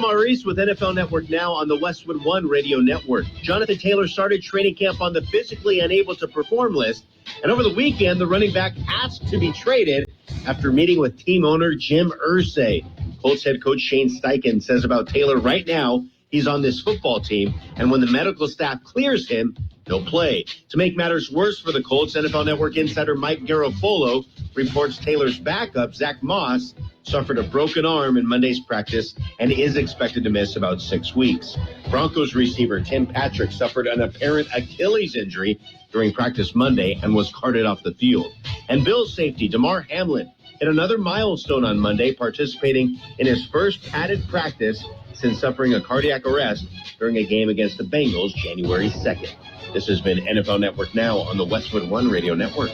Maurice with NFL Network Now on the Westwood One Radio Network. Jonathan Taylor started training camp on the physically unable to perform list. And over the weekend, the running back asked to be traded after meeting with team owner Jim Irsay. Colts head coach Shane Steichen says about Taylor right now, he's on this football team, and when the medical staff clears him, he'll play. To make matters worse for the Colts, NFL Network insider Mike Garafolo reports Taylor's backup, Zach Moss, suffered a broken arm in Monday's practice and is expected to miss about 6 weeks. Broncos receiver Tim Patrick suffered an apparent Achilles injury during practice Monday and was carted off the field. And Bills safety Damar Hamlin hit another milestone on Monday, participating in his first padded practice since suffering a cardiac arrest during a game against the Bengals January 2nd. This has been NFL Network Now on the Westwood One Radio Network.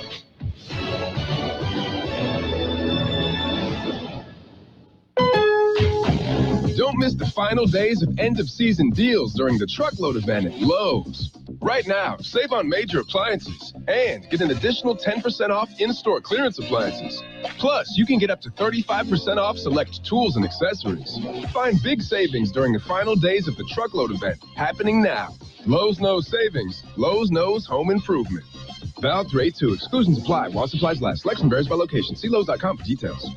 Don't miss the final days of end-of-season deals during the truckload event at Lowe's. Right now, save on major appliances and get an additional 10% off in-store clearance appliances. Plus, you can get up to 35% off select tools and accessories. Find big savings during the final days of the truckload event happening now. Lowe's knows savings. Lowe's knows home improvement. Valid through 8/2. Exclusions apply while supplies last. Selection varies by location. See Lowe's.com for details.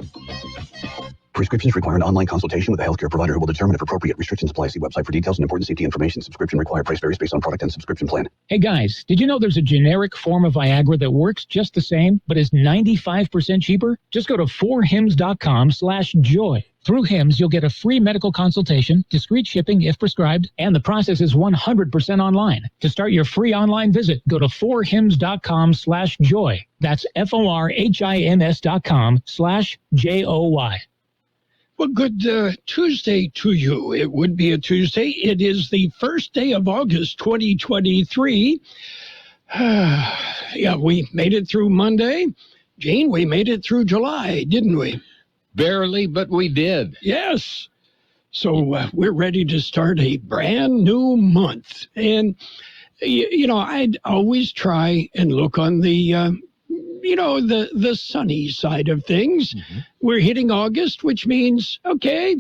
Prescriptions require an online consultation with a healthcare provider who will determine if appropriate. Restrictions apply. See website for details and important safety information. Subscription required. Price varies based on product and subscription plan. Hey guys, did you know there's a generic form of Viagra that works just the same, but is 95% cheaper? Just go to 4hims.com/joy. Through HIMS, you'll get a free medical consultation, discreet shipping if prescribed, and the process is 100% online. To start your free online visit, go to 4hims.com/joy. That's FORHIMS.com/JOY. Well, good Tuesday to you. It would be a Tuesday. It is the first day of August 2023. Yeah, we made it through Monday. Gene, we made it through July, didn't we? Barely, but we did. Yes. So we're ready to start a brand new month. And, you know, I'd always try and look on the the sunny side of things. Mm-hmm. We're hitting August, which means, okay,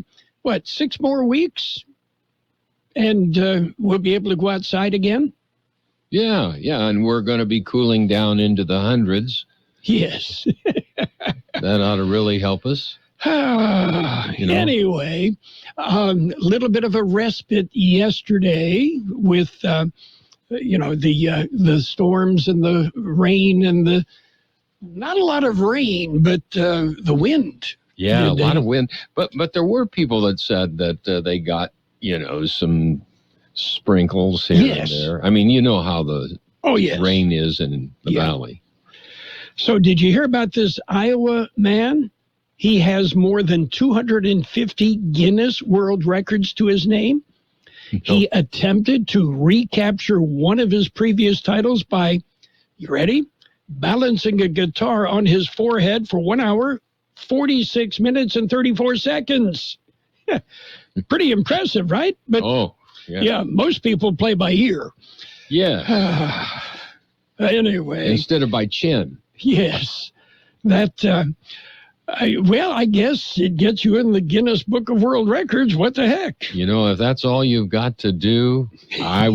6 more weeks? And we'll be able to go outside again? Yeah, and we're going to be cooling down into the hundreds. Yes. That ought to really help us. Anyway, a little bit of a respite yesterday with, the storms and the rain and not a lot of rain, but the wind. Yeah, a lot of wind. But there were people that said that they got, some sprinkles here and there. I mean, you know how the rain is in the valley. So did you hear about this Iowa man? He has more than 250 Guinness World Records to his name. No. He attempted to recapture one of his previous titles by, you ready? Balancing a guitar on his forehead for 1 hour, 46 minutes and 34 seconds. Pretty impressive, right? But most people play by ear. Yeah. Anyway. Instead of by chin. Yes. That, I guess it gets you in the Guinness Book of World Records. What the heck? If that's all you've got to do, I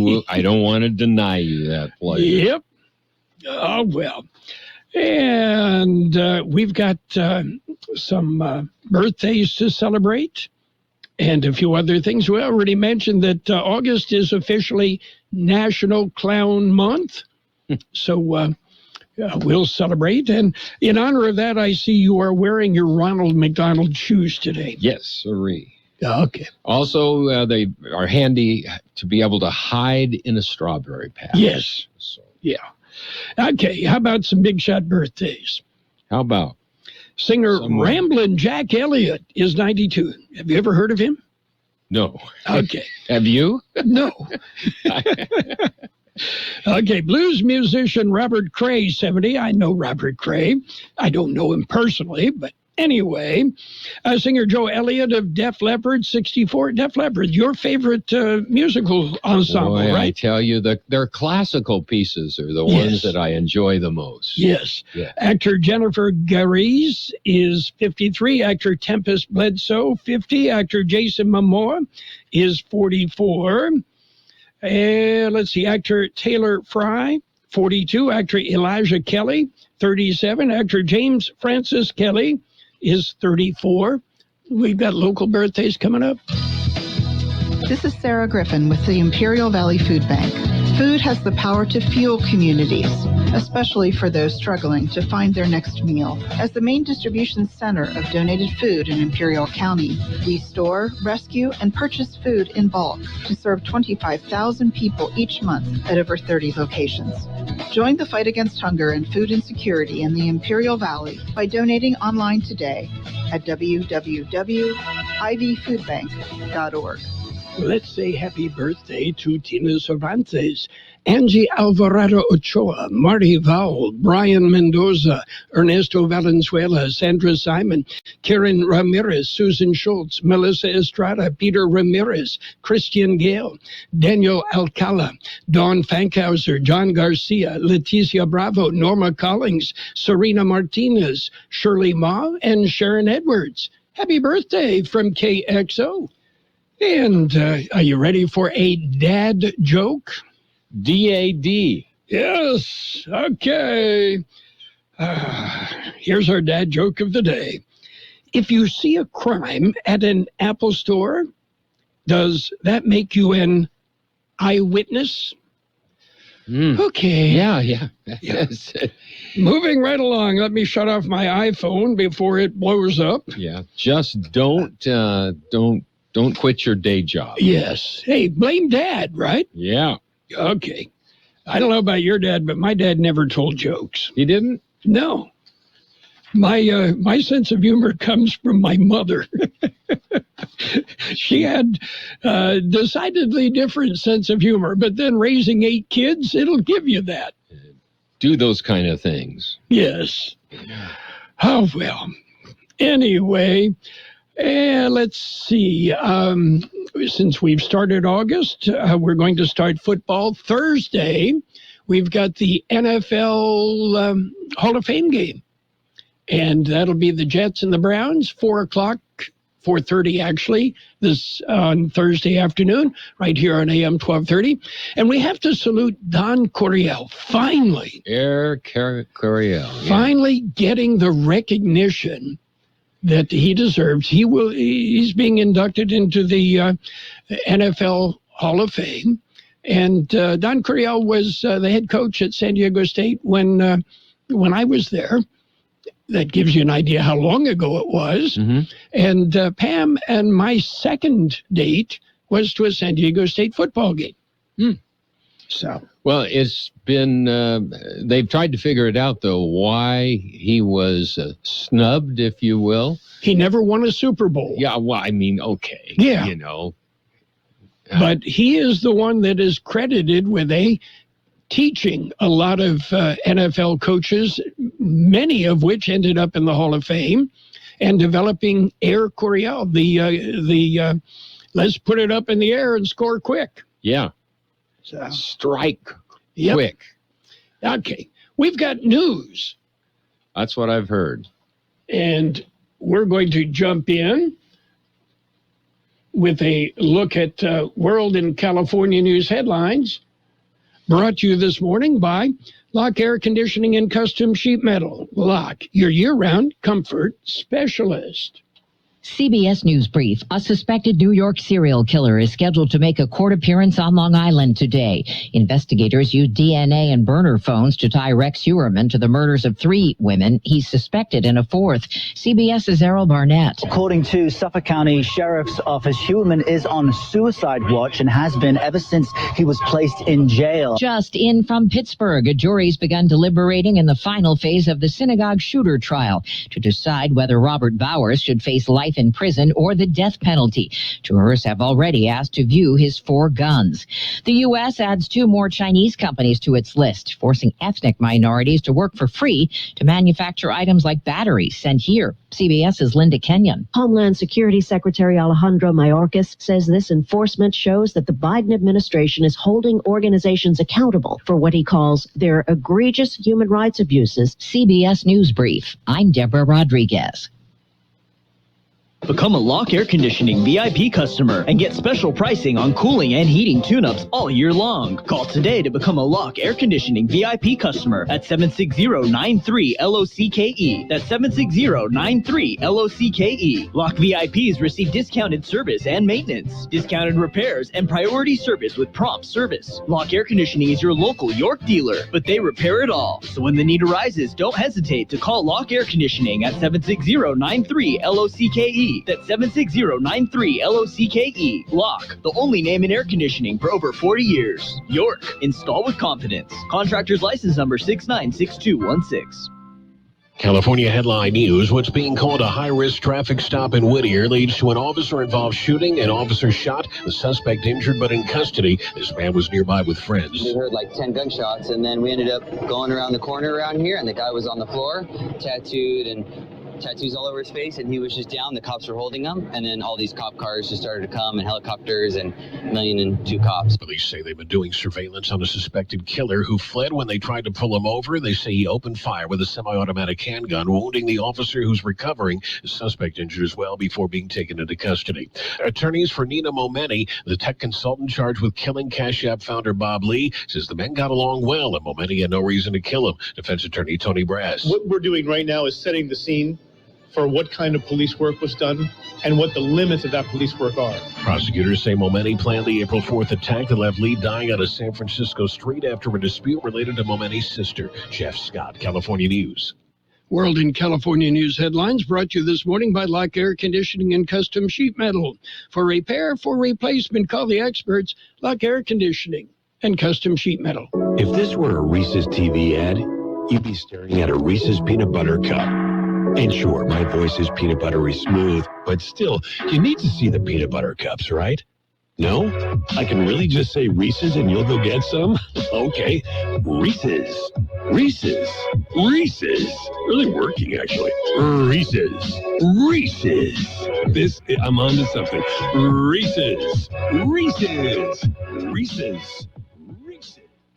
don't want to deny you that pleasure. Yep. Oh, well. And we've got some birthdays to celebrate and a few other things. We already mentioned that August is officially National Clown Month. So we'll celebrate. And in honor of that, I see you are wearing your Ronald McDonald shoes today. Yes, sirree. Okay. Also, they are handy to be able to hide in a strawberry patch. Yes. So. Yeah. Okay, how about some big shot birthdays? How about? Singer Ramblin' Jack Elliott is 92. Have you ever heard of him? No. Okay. Have you? No. Okay, blues musician Robert Cray, 70. I know Robert Cray. I don't know him personally, but Anyway, singer Joe Elliott of Def Leppard, 64. Def Leppard, your favorite musical ensemble, Boy, right? I tell you, their classical pieces are the ones that I enjoy the most. Yes. Yeah. Actor Jennifer Gareis is 53. Actor Tempest Bledsoe, 50. Actor Jason Momoa is 44. And let's see, actor Taylor Fry, 42. Actor Elijah Kelly, 37. Actor James Francis Kelly is 34. We've got local birthdays coming up. This is Sarah Griffin with the Imperial Valley Food Bank. Food has the power to fuel communities, especially for those struggling to find their next meal. As the main distribution center of donated food in Imperial County, we store, rescue, and purchase food in bulk to serve 25,000 people each month at over 30 locations. Join the fight against hunger and food insecurity in the Imperial Valley by donating online today at www.ivfoodbank.org. Let's say happy birthday to Tina Cervantes, Angie Alvarado Ochoa, Marty Vowell, Brian Mendoza, Ernesto Valenzuela, Sandra Simon, Karen Ramirez, Susan Schultz, Melissa Estrada, Peter Ramirez, Christian Gale, Daniel Alcala, Dawn Fankhauser, John Garcia, Leticia Bravo, Norma Collins, Serena Martinez, Shirley Ma, and Sharon Edwards. Happy birthday from KXO. And are you ready for a dad joke? DAD. Yes. Okay. Here's our dad joke of the day. If you see a crime at an Apple store, does that make you an eyewitness? Okay. Yeah. Yes. Moving right along. Let me shut off my iPhone before it blows up. Yeah. Just don't quit your day job. Yes. Hey, blame dad, right? Yeah. Okay. I don't know about your dad, but my dad never told jokes. He didn't? No. My sense of humor comes from my mother. She had a decidedly different sense of humor, but then raising 8 kids, it'll give you that. Do those kind of things. Yes. Oh, well. Anyway, let's see. Since we've started August, we're going to start football Thursday. We've got the NFL Hall of Fame game. And that'll be the Jets and the Browns, 4 o'clock, 4:30 actually, this on Thursday afternoon, right here on AM 1230. And we have to salute Don Coryell, finally. Coryell. Yeah. Finally getting the recognition that he deserves. He's being inducted into the NFL Hall of Fame. And Don Coryell was the head coach at San Diego State when I was there. That gives you an idea how long ago it was. Mm-hmm. And Pam and my second date was to a San Diego State football game. So, well, it's been, they've tried to figure it out, though, why he was snubbed, if you will. He never won a Super Bowl. Yeah, well, I mean, okay. Yeah. You know. But he is the one that is credited with teaching a lot of NFL coaches, many of which ended up in the Hall of Fame, and developing Air Coryell, the let's put it up in the air and score quick. Yeah. So, strike quick. Okay. We've got news. That's what I've heard. And we're going to jump in with a look at World and California news headlines. Brought to you this morning by Lock Air Conditioning and Custom Sheet Metal. Lock, your year-round comfort specialist. CBS News Brief. A suspected New York serial killer is scheduled to make a court appearance on Long Island today. Investigators used DNA and burner phones to tie Rex Heuermann to the murders of 3 women. He's suspected in a 4th. CBS's Errol Barnett. According to Suffolk County Sheriff's Office, Heuermann is on suicide watch and has been ever since he was placed in jail. Just in from Pittsburgh, a jury's begun deliberating in the final phase of the synagogue shooter trial to decide whether Robert Bowers should face life life in prison or the death penalty. Jurors have already asked to view his 4 guns. The U.S. adds 2 more Chinese companies to its list, forcing ethnic minorities to work for free to manufacture items like batteries sent here. CBS's Linda Kenyon. Homeland Security Secretary Alejandro Mayorkas says this enforcement shows that the Biden administration is holding organizations accountable for what he calls their egregious human rights abuses. CBS News Brief. I'm Deborah Rodriguez. Become a Lock Air Conditioning VIP customer and get special pricing on cooling and heating tune-ups all year long. Call today to become a Lock Air Conditioning VIP customer at 760-93-LOCKE. That's 760-93-LOCKE. Lock VIPs receive discounted service and maintenance, discounted repairs, and priority service with prompt service. Lock Air Conditioning is your local York dealer, but they repair it all. So when the need arises, don't hesitate to call Lock Air Conditioning at 760-93-LOCKE. That's 760-93-LOCKE. Lock, the only name in air conditioning for over 40 years. York, install with confidence. Contractor's license number 696216. California headline news. What's being called a high-risk traffic stop in Whittier leads to an officer-involved shooting. An officer shot, the suspect injured but in custody. This man was nearby with friends. We heard like 10 gunshots, and then we ended up going around the corner around here, and the guy was on the floor, tattoos all over his face, and he was just down. The cops were holding him, and then all these cop cars just started to come, and helicopters, and 1,002 cops. Police say they've been doing surveillance on a suspected killer who fled when they tried to pull him over. They say he opened fire with a semi-automatic handgun, wounding the officer who's recovering. The suspect injured as well before being taken into custody. Attorneys for Nina Momeni, the tech consultant charged with killing Cash App founder Bob Lee, says the men got along well, and Momeni had no reason to kill him. Defense attorney Tony Brass. What we're doing right now is setting the scene for what kind of police work was done and what the limits of that police work are. Prosecutors say Momeni planned the April 4th attack that left Lee dying on a San Francisco street after a dispute related to Momeni's sister. Jeff Scott, California News. World in California News headlines brought to you this morning by Lock Air Conditioning and Custom Sheet Metal. For repair, for replacement, call the experts, Lock Air Conditioning and Custom Sheet Metal. If this were a Reese's TV ad, you'd be staring at a Reese's peanut butter cup. And sure, my voice is peanut buttery smooth, but still, you need to see the peanut butter cups, right? No? I can really just say Reese's and you'll go get some? Okay. Reese's. Reese's. Reese's. Really working, actually. Reese's. Reese's. I'm on to something. Reese's. Reese's. Reese's.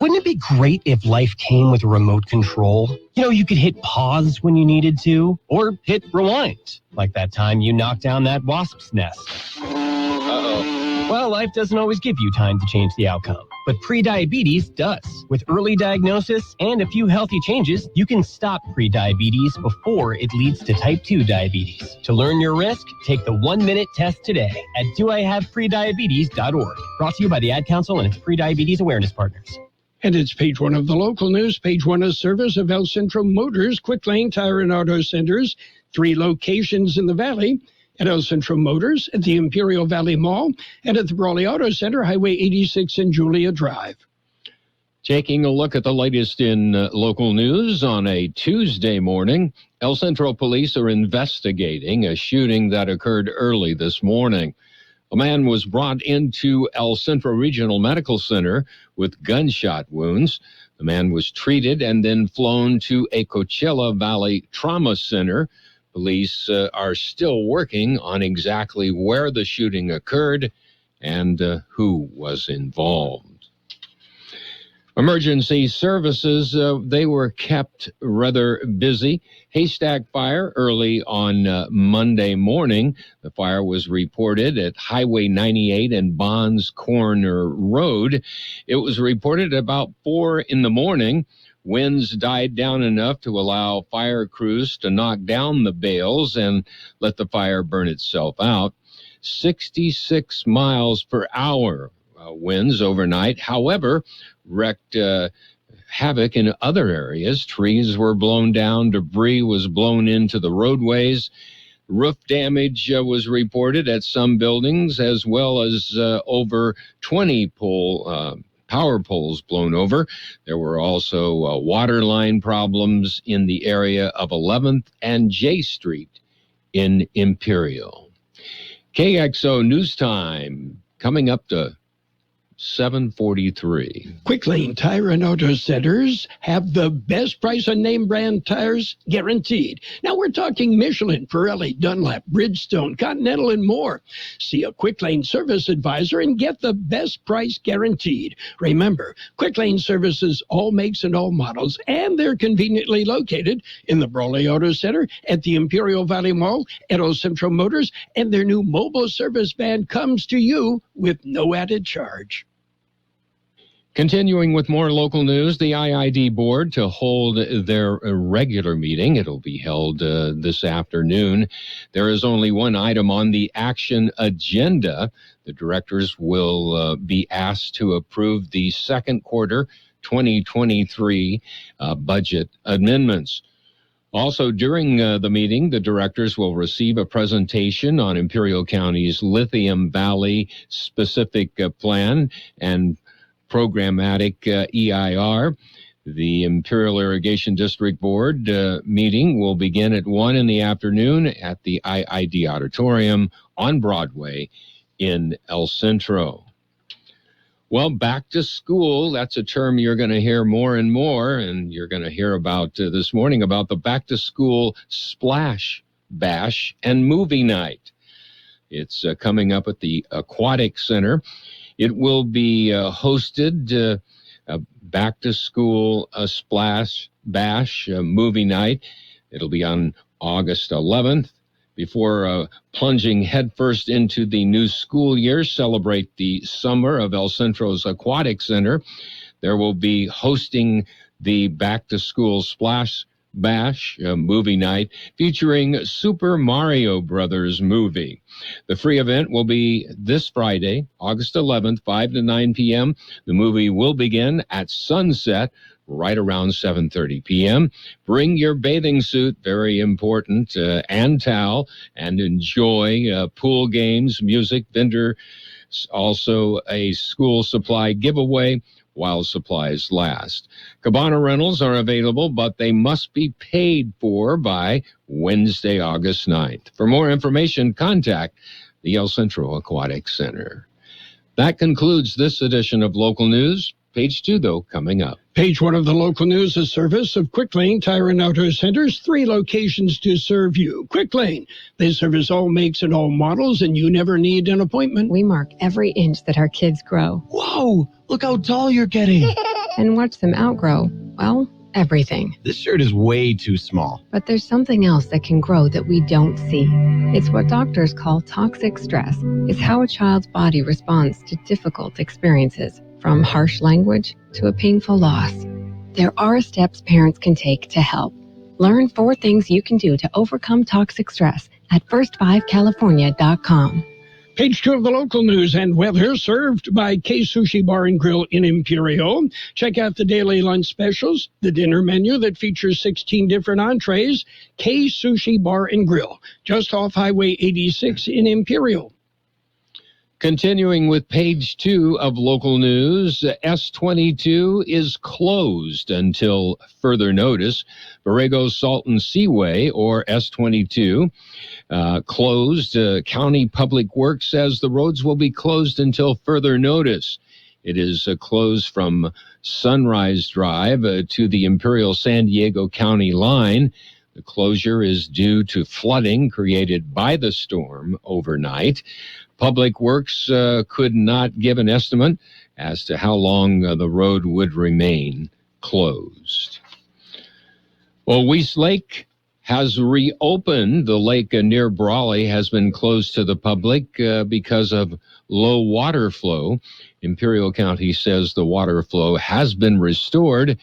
Wouldn't it be great if life came with a remote control? You know, you could hit pause when you needed to, or hit rewind, like that time you knocked down that wasp's nest. Uh-oh. Well, life doesn't always give you time to change the outcome, but prediabetes does. With early diagnosis and a few healthy changes, you can stop prediabetes before it leads to type 2 diabetes. To learn your risk, take the 1-minute test today at doihaveprediabetes.org. Brought to you by the Ad Council and its prediabetes awareness partners. And it's page 1 of the local news. Page 1 is service of El Centro Motors, Quick Lane Tire and Auto Centers. 3 locations in the Valley. At El Centro Motors, at the Imperial Valley Mall, and at the Brawley Auto Center, Highway 86 and Julia Drive. Taking a look at the latest in local news on a Tuesday morning, El Centro police are investigating a shooting that occurred early this morning. A man was brought into El Centro Regional Medical Center with gunshot wounds. The man was treated and then flown to a Coachella Valley Trauma Center. Police are still working on exactly where the shooting occurred and who was involved. Emergency services, they were kept rather busy. Haystack fire early on Monday morning. The fire was reported at Highway 98 and Bonds Corner Road. It was reported about 4 in the morning. Winds died down enough to allow fire crews to knock down the bales and let the fire burn itself out. 66 miles per hour winds overnight, however, wreaked havoc in other areas. Trees were blown down, debris was blown into the roadways. Roof damage was reported at some buildings, as well as over 20 power poles blown over. There were also water line problems in the area of 11th and J Street in Imperial. KXO News Time coming up to 7:43. Quick Lane Tire and Auto Centers have the best price on name brand tires guaranteed. Now we're talking Michelin, Pirelli, Dunlop, Bridgestone, Continental, and more. See a Quick Lane service advisor and get the best price guaranteed. Remember, Quick Lane services all makes and all models, and they're conveniently located in the Brawley Auto Center, at the Imperial Valley Mall, at Old Central Motors, and their new mobile service van comes to you with no added charge. Continuing with more local news, the IID board to hold their regular meeting. It'll be held this afternoon. There is only one item on the action agenda. The directors will be asked to approve the second quarter 2023 budget amendments. Also, during the meeting, the directors will receive a presentation on Imperial County's Lithium Valley specific plan and programmatic EIR. The Imperial Irrigation District Board meeting will begin at 1 in the afternoon at the IID Auditorium on Broadway in El Centro. Well, back to school, that's a term you're going to hear more and more, and you're going to hear about this morning about the back to school splash bash and movie night. It's coming up at the Aquatic Center. It will be hosted back to school splash bash movie night. It'll be on August 11th. Before plunging headfirst into the new school year, celebrate the summer of El Centro's Aquatic Center. There will be hosting the back to school splash bash movie night featuring Super Mario Brothers movie. The free event will be this Friday, August 11th, 5 to 9 p.m. The movie will begin at sunset, right around 7:30 p.m. Bring your bathing suit, very important, and towel, and enjoy pool games, music, vendor, also a school supply giveaway while supplies last. Cabana rentals are available, but they must be paid for by Wednesday, August 9th. For more information, contact the El Centro Aquatic Center. That concludes this edition of Local News. Page 2, though, coming up. Page 1 of the local news, a service of Quick Lane Tire and Auto Centers, 3 locations to serve you. Quick Lane, they service all makes and all models, and you never need an appointment. We mark every inch that our kids grow. Whoa, look how tall you're getting. And watch them outgrow, well, everything. This shirt is way too small. But there's something else that can grow that we don't see. It's what doctors call toxic stress. It's how a child's body responds to difficult experiences, from harsh language to a painful loss. There are steps parents can take to help. Learn 4 things you can do to overcome toxic stress at first5california.com. Page 2 of the local news and weather, served by Kxo Bar and Grill in Imperial. Check out the daily lunch specials, the dinner menu that features 16 different entrees. Kxo Bar and Grill, just off Highway 86 in Imperial. Continuing with page 2 of local news, S22 is closed until further notice. Borrego Salton Seaway, or S22, closed. County Public Works says the roads will be closed until further notice. It is closed from Sunrise Drive to the Imperial San Diego County line. The closure is due to flooding created by the storm overnight. Public Works could not give an estimate as to how long the road would remain closed. Well, Weiss Lake has reopened. The lake near Brawley has been closed to the public because of low water flow. Imperial County says the water flow has been restored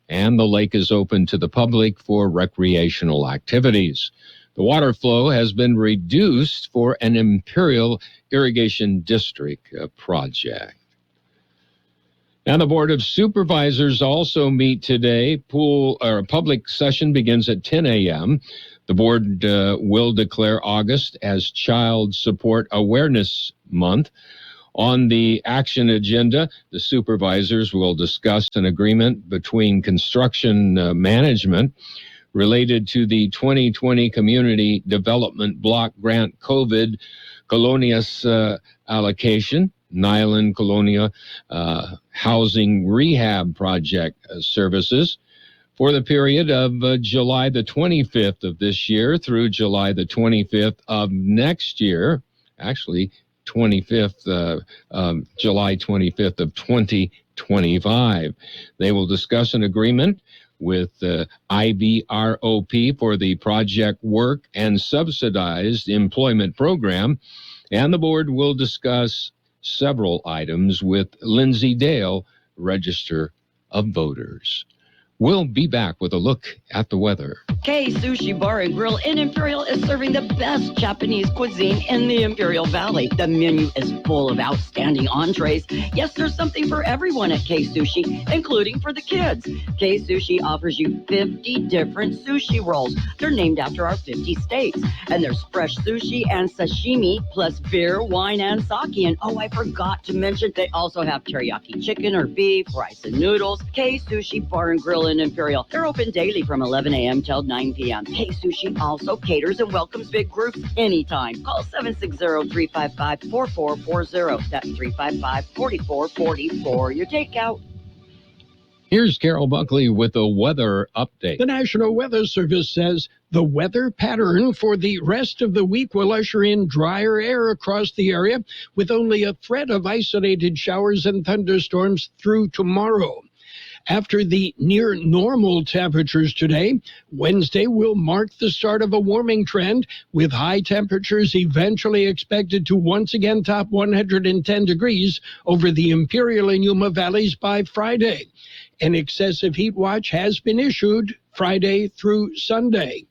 and the lake is open to the public for recreational activities. The water flow has been reduced for an Imperial Irrigation District project. And the Board of Supervisors also meet today. Public session begins at 10 a.m. The board will declare August as Child Support Awareness Month. On the action agenda, the supervisors will discuss an agreement between construction management related to the 2020 Community Development Block Grant COVID Colonias allocation, Nyland Colonia Housing Rehab Project services for the period of July the 25th of this year through July the 25th of next year. Actually, July 25th of 2025. They will discuss an agreement with IBROP for the project work and subsidized employment program, and the board will discuss several items with Lindsay Dale, Register of Voters. We'll be back with a look at the weather. Kxo Sushi Bar and Grill in Imperial is serving the best Japanese cuisine in the Imperial Valley. The menu is full of outstanding entrees. Yes, there's something for everyone at Kxo Sushi, including for the kids. Kxo Sushi offers you 50 different sushi rolls. They're named after our 50 states. And there's fresh sushi and sashimi, plus beer, wine, and sake. And oh, I forgot to mention, they also have teriyaki chicken or beef, rice and noodles. Kxo Sushi Bar and Grill in Imperial. They're open daily from 11 a.m. till 9 p.m. Kxo Sushi also caters and welcomes big groups anytime. Call 760-355-4440. That's 355-4440 for your takeout. Here's Carroll Buckley with a weather update. The National Weather Service says the weather pattern for the rest of the week will usher in drier air across the area, with only a threat of isolated showers and thunderstorms through tomorrow. After the near normal temperatures today, Wednesday will mark the start of a warming trend, with high temperatures eventually expected to once again top 110 degrees over the Imperial and Yuma valleys by Friday. An excessive heat watch has been issued Friday through Sunday.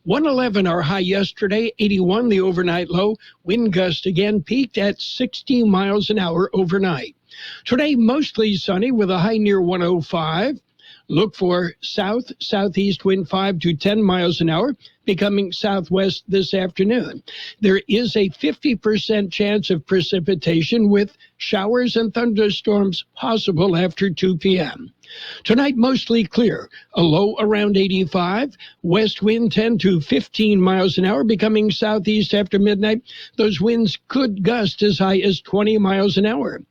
111 our high yesterday, 81 the overnight low. Wind gust again peaked at 60 miles an hour overnight. Today, mostly sunny with a high near 105. Look for south-southeast wind 5 to 10 miles an hour, becoming southwest this afternoon. There is a 50% chance of precipitation with showers and thunderstorms possible after 2 p.m. Tonight, mostly clear, a low around 85, west wind 10 to 15 miles an hour, becoming southeast after midnight. Those winds could gust as high as 20 miles an hour.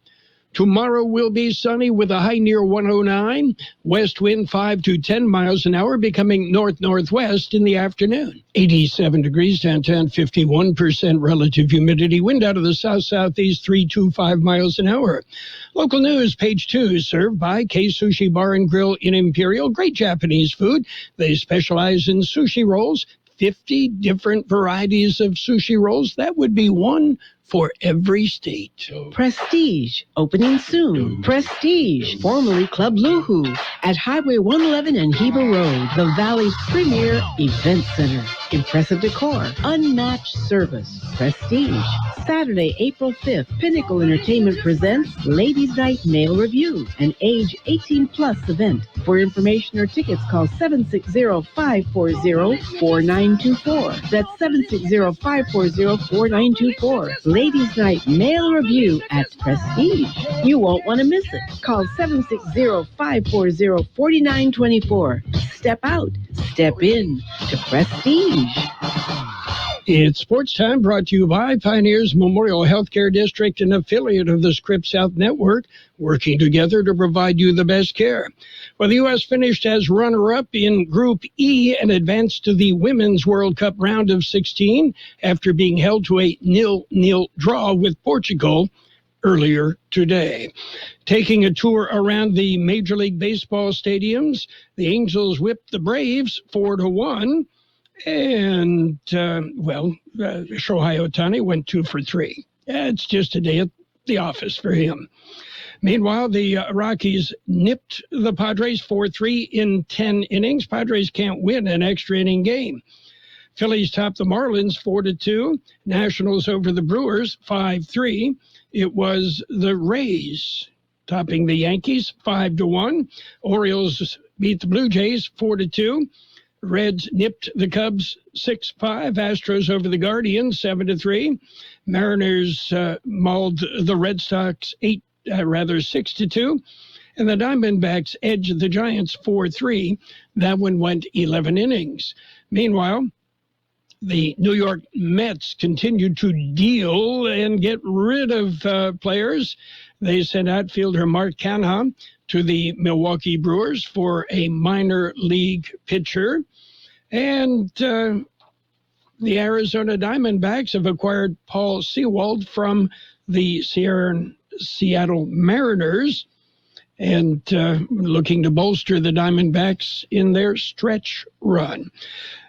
Tomorrow will be sunny with a high near 109, west wind 5 to 10 miles an hour, becoming north-northwest in the afternoon. 87 degrees downtown, 51% relative humidity, wind out of the south-southeast 3 to 5 miles an hour. Local news, page 2, served by Kxo Sushi Bar and Grill in Imperial. Great Japanese food. They specialize in sushi rolls, 50 different varieties of sushi rolls. That would be one for every state. Prestige, opening soon. Prestige, formerly Club Luhu, at Highway 111 and Heber Road, the Valley's premier event center. Impressive decor, unmatched service. Prestige. Saturday, April 5th, Pinnacle Entertainment presents Ladies Night Male Review, an age 18+ event. For information or tickets, call 760-540-4924. That's 760-540-4924. Ladies Night Male Review at Prestige. You won't want to miss it. Call 760-540-4924. Step out. Step in to Prestige. It's Sports Time, brought to you by Pioneers Memorial Healthcare District, an affiliate of the Scripps Health Network, working together to provide you the best care. Well, the U.S. finished as runner-up in Group E and advanced to the Women's World Cup round of 16 after being held to a 0-0 draw with Portugal earlier today. Taking a tour around the Major League Baseball stadiums, the Angels whipped the Braves 4-1. And, Shohei Ohtani went 2 for 3. It's just a day at the office for him. Meanwhile, the Rockies nipped the Padres 4-3 in 10 innings. Padres can't win an extra inning game. Phillies topped the Marlins 4-2. Nationals over the Brewers 5-3. It was the Rays topping the Yankees 5-1. Orioles beat the Blue Jays 4-2. Reds nipped the Cubs 6-5. Astros over the Guardians 7-3. Mariners mauled the Red Sox 6-2. and the Diamondbacks edged the Giants 4-3. That one went 11 innings. Meanwhile, the New York Mets continued to deal and get rid of players. They sent outfielder Mark Canha to the Milwaukee Brewers for a minor league pitcher. And the Arizona Diamondbacks have acquired Paul Sewald from the Seattle Mariners and looking to bolster the Diamondbacks in their stretch run.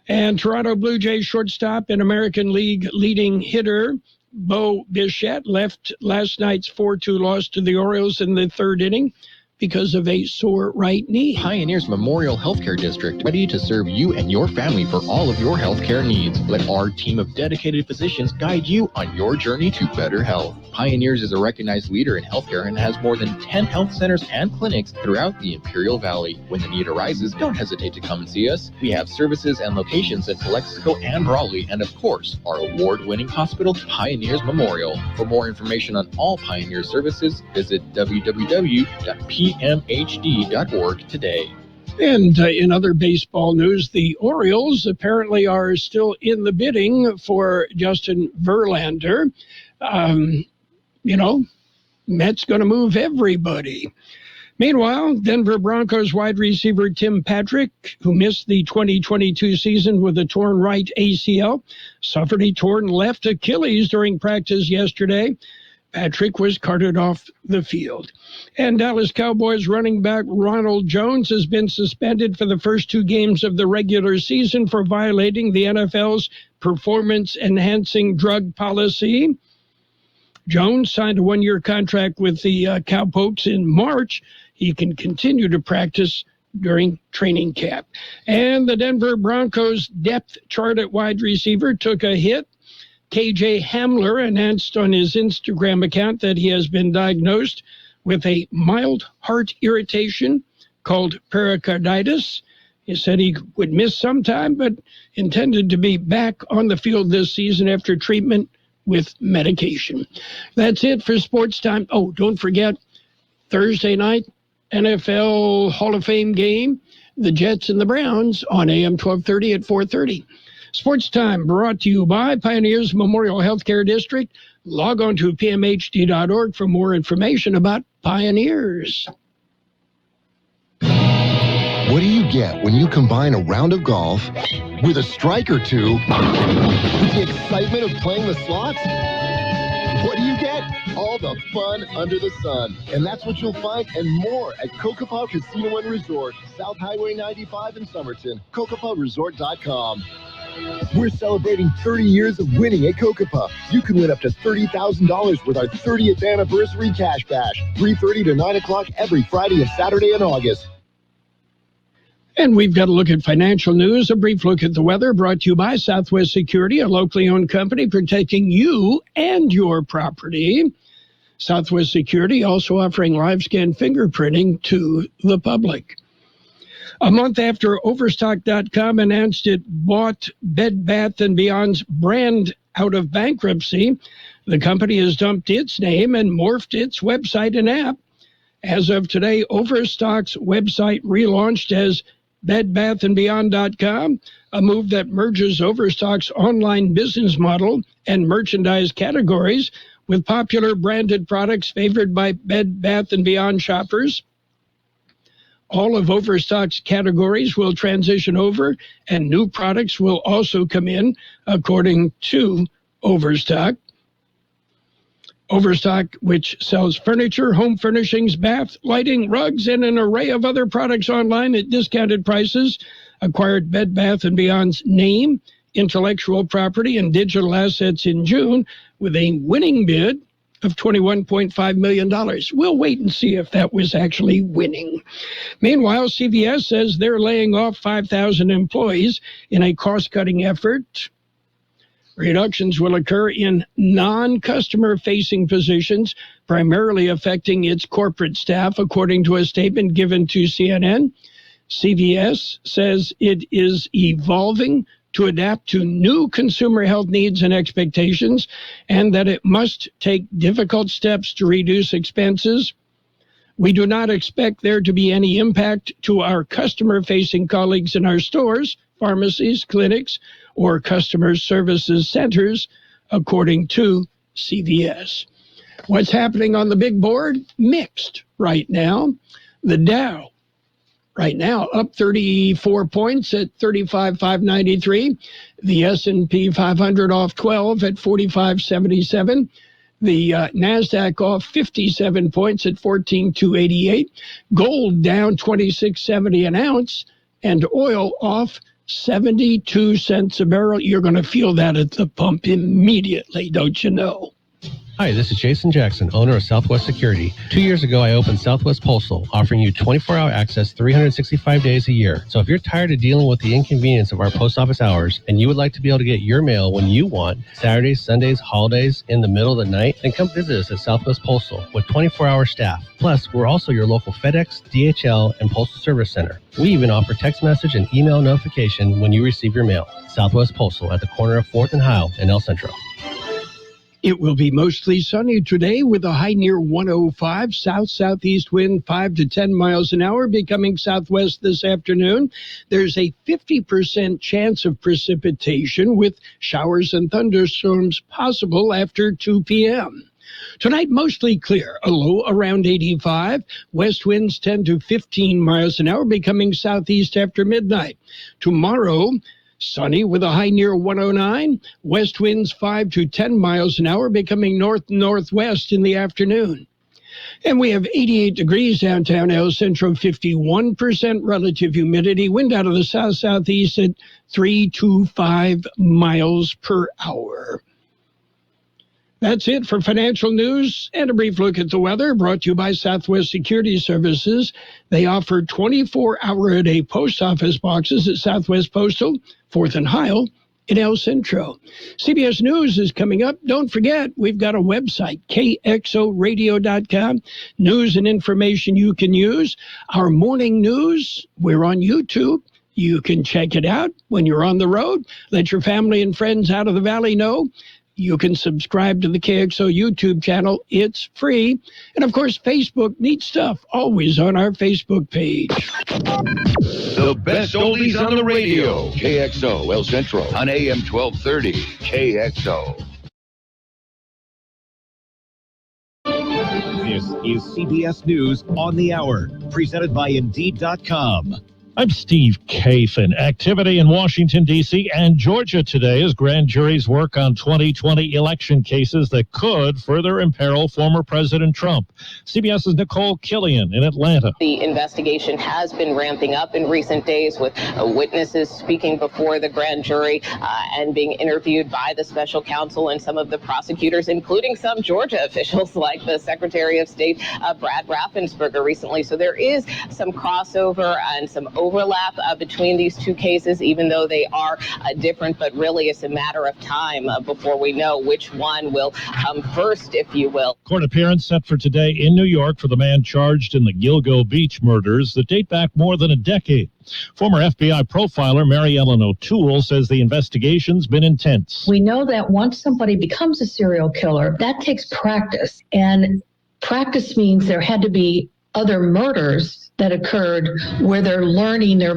And Toronto Blue Jays shortstop and American League leading hitter Bo Bichette left last night's 4-2 loss to the Orioles in the third inning because of a sore right knee. Pioneers Memorial Healthcare District, ready to serve you and your family for all of your healthcare needs. Let our team of dedicated physicians guide you on your journey to better health. Pioneers is a recognized leader in healthcare and has more than 10 health centers and clinics throughout the Imperial Valley. When the need arises, don't hesitate to come and see us. We have services and locations in Calexico and Raleigh, and of course, our award-winning hospital, Pioneers Memorial. For more information on all Pioneer services, visit www.pmhd.org today. And in other baseball news, the Orioles apparently are still in the bidding for Justin Verlander. Mets going to move everybody. Meanwhile, Denver Broncos wide receiver Tim Patrick, who missed the 2022 season with a torn right ACL, suffered a torn left Achilles during practice yesterday. Patrick was carted off the field. And Dallas Cowboys running back Ronald Jones has been suspended for the first 2 games of the regular season for violating the NFL's performance-enhancing drug policy. Jones signed a 1-year contract with the Cowpokes in March. He can continue to practice during training camp. And the Denver Broncos depth chart at wide receiver took a hit. KJ Hamler announced on his Instagram account that he has been diagnosed with a mild heart irritation called pericarditis. He said he would miss some time, but intended to be back on the field this season after treatment with medication. That's it for Sports Time. Oh, don't forget, Thursday night, NFL Hall of Fame game, the Jets and the Browns on AM 1230 at 4:30. Sports Time brought to you by Pioneers Memorial Healthcare District. Log on to pmhd.org for more information about Pioneers. What do you get when you combine a round of golf with a strike or two with the excitement of playing the slots? What do you get? All the fun under the sun. And that's what you'll find and more at Kokopah Casino and Resort, South Highway 95 in Somerton, kokopahresort.com. We're celebrating 30 years of winning at Kokopah. You can win up to $30,000 with our 30th anniversary cash bash, 3:30 to 9 o'clock every Friday and Saturday in August. And we've got a look at financial news, a brief look at the weather, brought to you by Southwest Security, a locally owned company protecting you and your property. Southwest Security also offering live scan fingerprinting to the public. A month after Overstock.com announced it bought Bed Bath & Beyond's brand out of bankruptcy, the company has dumped its name and morphed its website and app. As of today, Overstock's website relaunched as bedbathandbeyond.com, a move that merges Overstock's online business model and merchandise categories with popular branded products favored by Bed Bath & Beyond shoppers. All of Overstock's categories will transition over, and new products will also come in, according to Overstock. Overstock, which sells furniture, home furnishings, bath, lighting, rugs, and an array of other products online at discounted prices, acquired Bed Bath & Beyond's name, intellectual property, and digital assets in June with a winning bid of $21.5 million. We'll wait and see if that was actually winning. Meanwhile, CVS says they're laying off 5,000 employees in a cost-cutting effort. Reductions will occur in non-customer-facing positions, primarily affecting its corporate staff, according to a statement given to CNN. CVS says it is evolving to adapt to new consumer health needs and expectations, and that it must take difficult steps to reduce expenses. We do not expect there to be any impact to our customer-facing colleagues in our stores, pharmacies, clinics, or customer services centers, according to CVS. What's happening on the big board? Mixed right now. The Dow right now up 34 points at 35,593. The S&P 500 off 12 at 45,77. The NASDAQ off 57 points at 14,288. Gold down 26.70 an ounce. And oil off 72 cents a barrel. You're going to feel that at the pump immediately, don't you know? Hi, this is Jason Jackson, owner of Southwest Security. 2 years ago, I opened Southwest Postal, offering you 24-hour access 365 days a year. So if you're tired of dealing with the inconvenience of our post office hours and you would like to be able to get your mail when you want, Saturdays, Sundays, holidays, in the middle of the night, then come visit us at Southwest Postal with 24-hour staff. Plus, we're also your local FedEx, DHL, and Postal Service Center. We even offer text message and email notification when you receive your mail. Southwest Postal at the corner of 4th and Heil in El Centro. It will be mostly sunny today with a high near 105, south-southeast wind 5 to 10 miles an hour, becoming southwest this afternoon. There's a 50% chance of precipitation with showers and thunderstorms possible after 2 p.m. Tonight, mostly clear, a low around 85. West winds 10 to 15 miles an hour, becoming southeast after midnight. Tomorrow, sunny with a high near 109. West winds 5 to 10 miles an hour, becoming north-northwest in the afternoon. And we have 88 degrees downtown El Centro, 51% relative humidity. Wind out of the south-southeast at 3 to 5 miles per hour. That's it for financial news and a brief look at the weather, brought to you by Southwest Security Services. They offer 24-hour-a-day post office boxes at Southwest Postal, 4th and Heil in El Centro. CBS News is coming up. Don't forget, we've got a website, kxoradio.com. News and information you can use. Our morning news, we're on YouTube. You can check it out when you're on the road. Let your family and friends out of the valley know. You can subscribe to the KXO YouTube channel. It's free. And, of course, Facebook, neat stuff, always on our Facebook page. The best oldies on the radio. KXO El Centro on AM 1230. KXO. This is CBS News on the Hour, presented by Indeed.com. I'm Steve Kathan. Activity in Washington, D.C. and Georgia today as grand juries work on 2020 election cases that could further imperil former President Trump. CBS's Nicole Killian in Atlanta. The investigation has been ramping up in recent days with witnesses speaking before the grand jury and being interviewed by the special counsel and some of the prosecutors, including some Georgia officials like the Secretary of State, Brad Raffensperger, recently. So there is some crossover and some overlap between these two cases, even though they are different, but really it's a matter of time before we know which one will come first, if you will. Court appearance set for today in New York for the man charged in the Gilgo Beach murders that date back more than a decade. Former FBI profiler Mary Ellen O'Toole says the investigation's been intense. We know that once somebody becomes a serial killer, that takes practice. And practice means there had to be other murders that occurred where they're learning their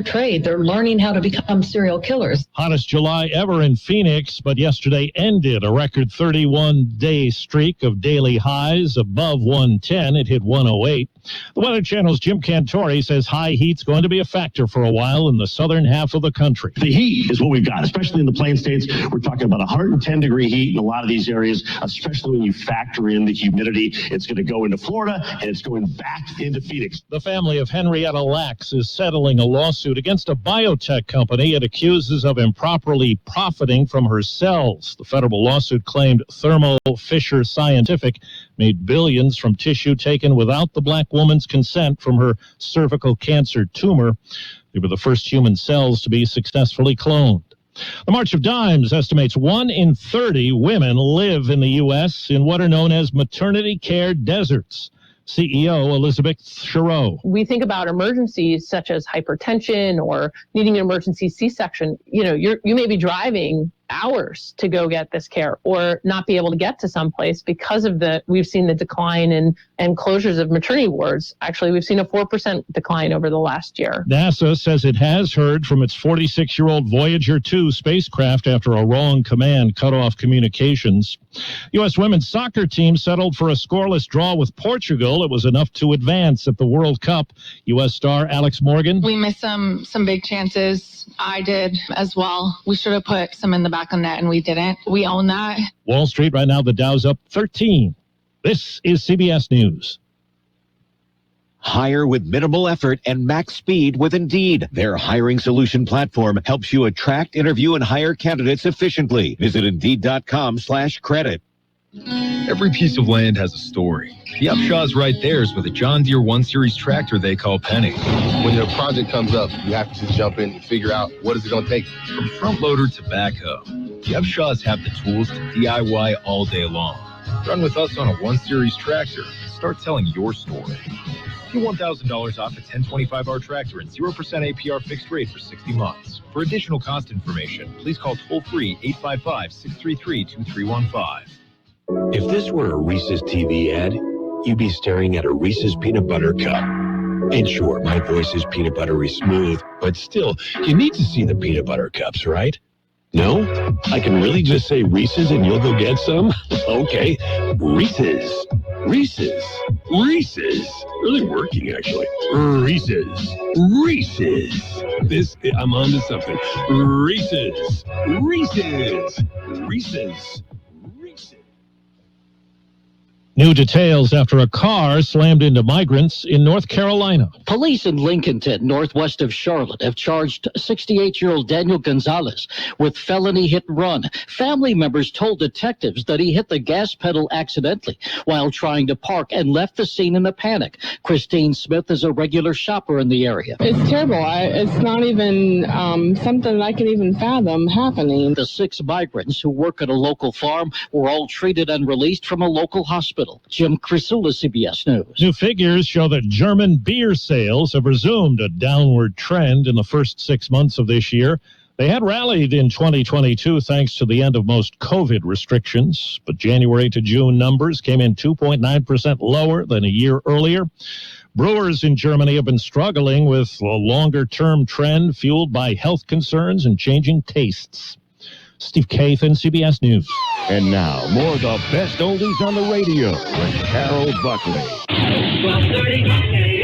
trade. They're learning how to become serial killers. Hottest July ever in Phoenix, but yesterday ended a record 31-day streak of daily highs above 110. It hit 108. The Weather Channel's Jim Cantori says high heat's going to be a factor for a while in the southern half of the country. The heat is what we've got, especially in the Plain States. We're talking about 110-degree heat in a lot of these areas, especially when you factor in the humidity. It's going to go into Florida, and it's going back into Phoenix. The family of Henrietta Lacks is settling a lawsuit against a biotech company it accuses of improperly profiting from her cells. The federal lawsuit claimed Thermo Fisher Scientific made billions from tissue taken without the black woman's consent from her cervical cancer tumor. They were the first human cells to be successfully cloned. The March of Dimes estimates 1 in 30 women live in the U.S. in what are known as maternity care deserts. CEO Elizabeth Scherow. We think about emergencies such as hypertension or needing an emergency C-section. You know, you may be driving hours to go get this care or not be able to get to someplace because of we've seen the decline and closures of maternity wards. Actually, we've seen a 4% decline over the last year. NASA says it has heard from its 46-year-old Voyager 2 spacecraft after a wrong command cut off communications. U.S. women's soccer team settled for a scoreless draw with Portugal. It was enough to advance at the World Cup. U.S. star Alex Morgan. We missed some big chances. I did as well. We should have put some in the back of net, and we didn't. We own that. Wall Street right now, the Dow's up 13. This is CBS News. Hire with minimal effort and max speed with Indeed. Their hiring solution platform helps you attract, interview, and hire candidates efficiently. Visit Indeed.com/credit. Every piece of land has a story. The Upshaw's right there is with a John Deere 1 Series tractor they call Penny. When your project comes up, you have to just jump in and figure out what is it going to take. From front loader to backhoe, the Upshaws have the tools to DIY all day long. Run with us on a 1 Series tractor and start telling your story. Get $1,000 off a 1025R tractor and 0% APR fixed rate for 60 months. For additional cost information, please call toll-free 855-633-2315. If this were a Reese's TV ad, you'd be staring at a Reese's peanut butter cup. And sure, my voice is peanut buttery smooth, but still, you need to see the peanut butter cups, right? No? I can really just say Reese's and you'll go get some? Okay. Reese's. Reese's. Reese's. Really working, actually. Reese's. Reese's. I'm on to something. Reese's. Reese's. Reese's. New details after a car slammed into migrants in North Carolina. Police in Lincolnton, northwest of Charlotte, have charged 68-year-old Daniel Gonzalez with felony hit and run. Family members told detectives that he hit the gas pedal accidentally while trying to park and left the scene in a panic. Christine Smith is a regular shopper in the area. It's terrible. It's not even something I can even fathom happening. The 6 migrants who work at a local farm were all treated and released from a local hospital. Jim Crisula, CBS News. New figures show that German beer sales have resumed a downward trend in the first 6 months of this year. They had rallied in 2022 thanks to the end of most COVID restrictions, but January to June numbers came in 2.9% lower than a year earlier. Brewers in Germany have been struggling with a longer-term trend fueled by health concerns and changing tastes. Steve Kathan, CBS News. And now, more of the best oldies on the radio with Carroll Buckley. 12:30.